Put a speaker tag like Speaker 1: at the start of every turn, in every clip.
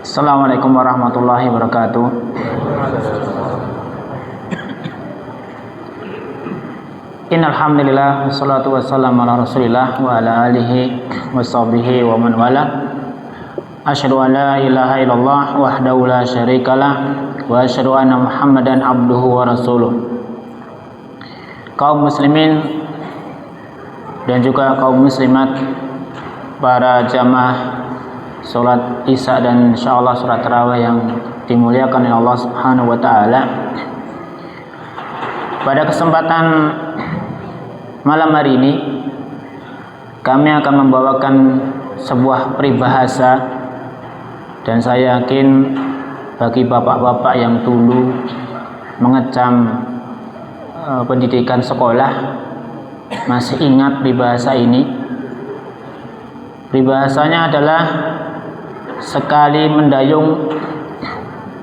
Speaker 1: Assalamualaikum warahmatullahi wabarakatuh. Innal hamdalillah wassalatu wassalamu ala Rasulillah wa ala alihi washabbihi wa man wala. Asyhadu an la ilaha illallah wahdahu la syarikalah wa asyhadu anna Muhammadan abduhu wa rasuluh. Kaum muslimin dan juga kaum muslimat, para jamaah salat Isya dan insyaallah salat tarawih yang dimuliakan oleh Allah Subhanahu wa taala. Pada kesempatan malam hari ini kami akan membawakan sebuah peribahasa, dan saya yakin bagi bapak-bapak yang dulu mengecam pendidikan sekolah masih ingat peribahasa ini. Peribahasanya adalah sekali mendayung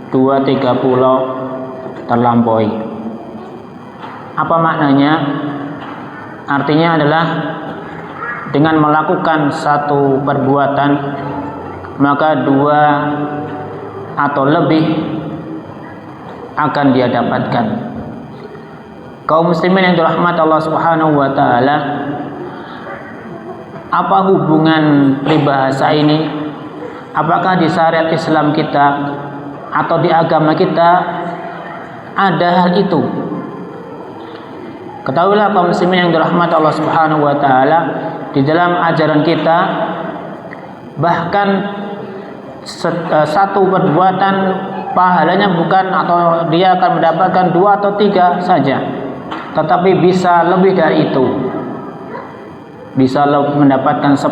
Speaker 1: 2-3 pulau terlampaui. Apa maknanya? Artinya adalah dengan melakukan satu perbuatan maka 2 atau lebih akan dia dapatkan. Kaum muslimin yang dirahmati Allah Subhanahu wa taala, apa hubungan peribahasa ini? Apakah di syariat Islam kita atau di agama kita ada hal itu? Ketahuilah kaum muslimin yang dirahmati Allah Subhanahu wa taala, di dalam ajaran kita bahkan satu perbuatan pahalanya bukan atau dia akan mendapatkan 2 atau 3 saja, tetapi bisa lebih dari itu. Bisa mendapatkan 10,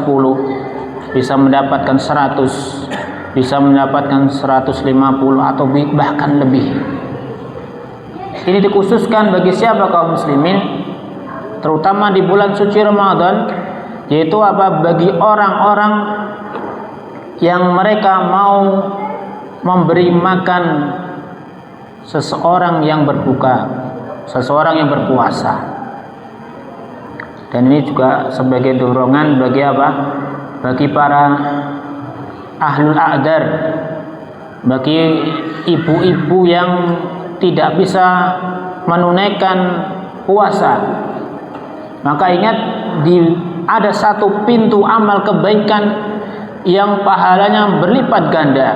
Speaker 1: bisa mendapatkan 100, bisa mendapatkan 150 atau bahkan lebih. Ini dikhususkan bagi siapa kaum muslimin, terutama di bulan suci Ramadan, yaitu bagi orang-orang yang mereka mau memberi makan seseorang yang berbuka, seseorang yang berpuasa. Dan ini juga sebagai dorongan bagi bagi para ahlul a'dar, bagi ibu-ibu yang tidak bisa menunaikan puasa. Maka ingat, ada satu pintu amal kebaikan yang pahalanya berlipat ganda.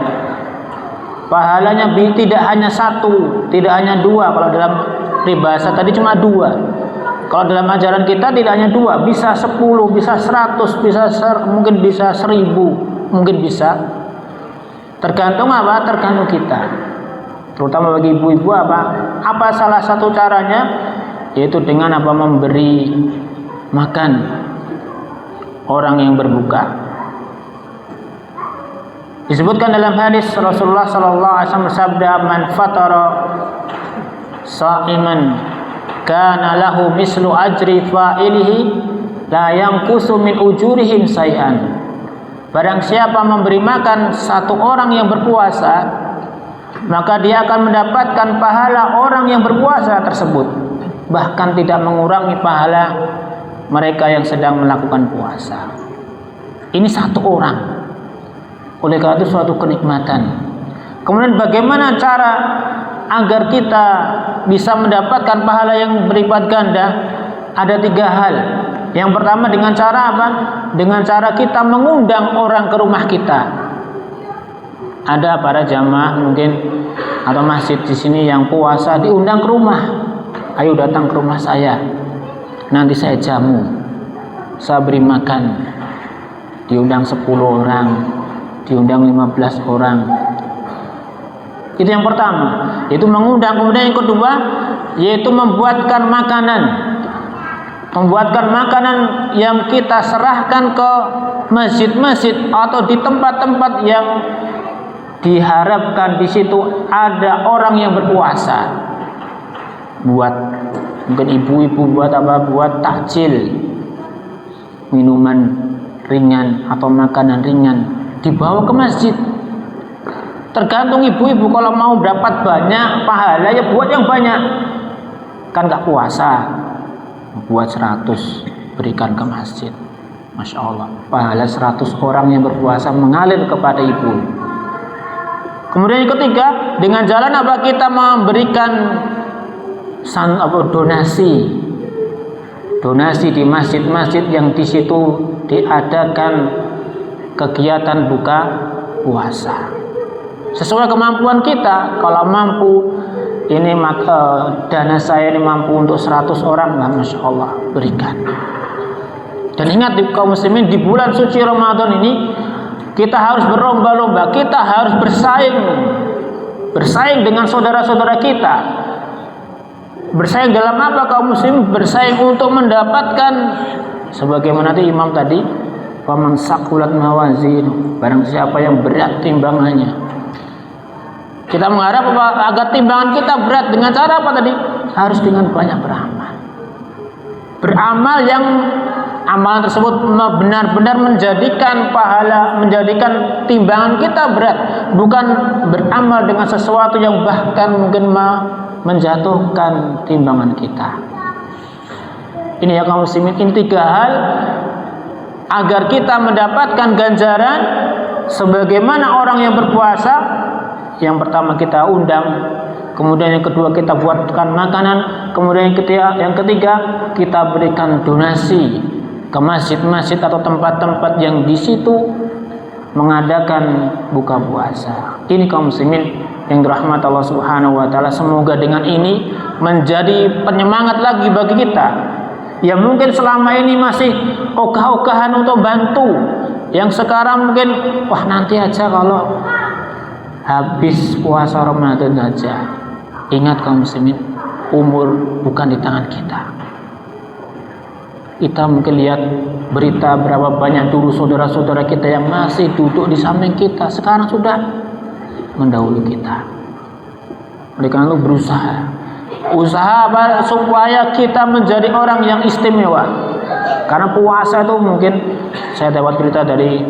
Speaker 1: Pahalanya tidak hanya 1, tidak hanya 2. Kalau dalam peribahasa tadi cuma 2. Kalau dalam ajaran kita tidak hanya 2, bisa 10, bisa 100, mungkin bisa 1000, mungkin bisa. Tergantung tergantung kita. Terutama bagi ibu-ibu apa salah satu caranya, yaitu dengan memberi makan orang yang berbuka. Disebutkan dalam hadis Rasulullah sallallahu alaihi wasallam bersabda, "Man fatara sha'iman kana lahu mislu ajri fa'ilihi la yanqusu min ujurihim say'an." Barang siapa memberi makan satu orang yang berpuasa, maka dia akan mendapatkan pahala orang yang berpuasa tersebut, bahkan tidak mengurangi pahala mereka yang sedang melakukan puasa. Ini satu orang. Oleh karena itu suatu kenikmatan. Kemudian bagaimana cara agar kita bisa mendapatkan pahala yang berlipat ganda? Ada 3 hal. Yang pertama, dengan cara Dengan cara kita mengundang orang ke rumah kita. Ada para jamaah mungkin atau masjid di sini yang puasa, diundang ke rumah. Ayo datang ke rumah saya, nanti saya jamu, saya beri makan. Diundang 10 orang, diundang 15 orang. Itu yang pertama, yaitu mengundang. Kemudian yang kedua, yaitu membuatkan makanan yang kita serahkan ke masjid-masjid atau di tempat-tempat yang diharapkan di situ ada orang yang berpuasa. Buat mungkin ibu-ibu buat takjil, minuman ringan atau makanan ringan, dibawa ke masjid. Tergantung ibu-ibu, kalau mau dapat banyak pahala ya buat yang banyak. Kan gak puasa, buat 100 berikan ke masjid. Masya Allah, pahala 100 orang yang berpuasa mengalir kepada ibu. Kemudian yang ketiga, dengan jalan apa? Kita memberikan donasi di masjid-masjid yang di situ diadakan kegiatan buka puasa. Sesuai kemampuan kita, kalau mampu ini maka dana saya ini mampu untuk 100 orang, lah Masya Allah berikan. Dan ingat kaum muslimin, di bulan suci Ramadan ini kita harus berlomba-lomba, kita harus bersaing dengan saudara-saudara kita. Bersaing dalam apa kaum muslim? Bersaing untuk mendapatkan sebagaimana tadi imam tadi, faman saqulat mawazin, barang siapa yang berat timbangannya. Kita mengharap agar timbangan kita berat dengan cara apa tadi? Harus dengan banyak beramal. Beramal yang amalan tersebut benar-benar menjadikan pahala, menjadikan timbangan kita berat, bukan beramal dengan sesuatu yang bahkan mungkin menjatuhkan timbangan kita. Ini ya kaum muslimin, ini 3 hal agar kita mendapatkan ganjaran sebagaimana orang yang berpuasa. Yang pertama kita undang, kemudian yang kedua kita buatkan makanan, kemudian yang ketiga kita berikan donasi ke masjid-masjid atau tempat-tempat yang di situ mengadakan buka puasa. Ini kaum muslimin yang dirahmati Allah Subhanahu wa taala, semoga dengan ini menjadi penyemangat lagi bagi kita yang mungkin selama ini masih ogah-ogahan untuk bantu, yang sekarang mungkin wah nanti aja kalau habis puasa Ramadan saja. Ingat kaum muslimin, umur bukan di tangan kita. Kita mungkin lihat berita berapa banyak dulu saudara-saudara kita yang masih duduk di samping kita, sekarang sudah mendahului kita. Oleh karena itu usaha apa supaya kita menjadi orang yang istimewa. Karena puasa itu mungkin saya dapat berita dari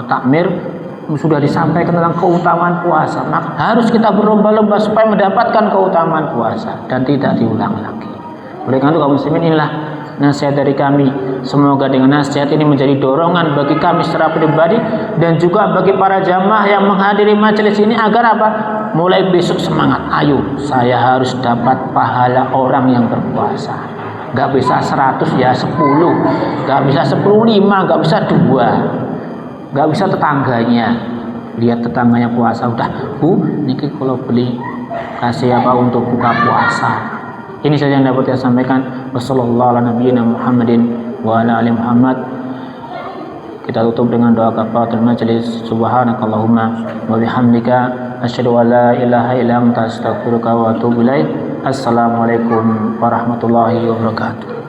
Speaker 1: takmir sudah disampaikan tentang keutamaan puasa, maka harus kita berlomba-lomba supaya mendapatkan keutamaan puasa dan tidak diulang lagi. Oleh karena itu kaum muslimin, inilah nasihat dari kami. Semoga dengan nasihat ini menjadi dorongan bagi kami secara pribadi dan juga bagi para jamaah yang menghadiri majelis ini agar apa? Mulai besok semangat. Ayo, saya harus dapat pahala orang yang berpuasa. Gak bisa 100 ya 10, gak bisa 10 5, gak bisa 2. Gak bisa tetangganya, lihat tetangganya puasa, udah bu niki kalau beli kasih apa untuk buka puasa. Ini saja yang dapat saya sampaikan. Wassalamualaikum warahmatullahi wabarakatuh. Kita tutup dengan doa kafaratul majelis. Subhanakallahumma wa bihamdika asyhadu an la ilaha illa anta astaghfiruka wa atubu ilaik. Assalamualaikum warahmatullahi wabarakatuh.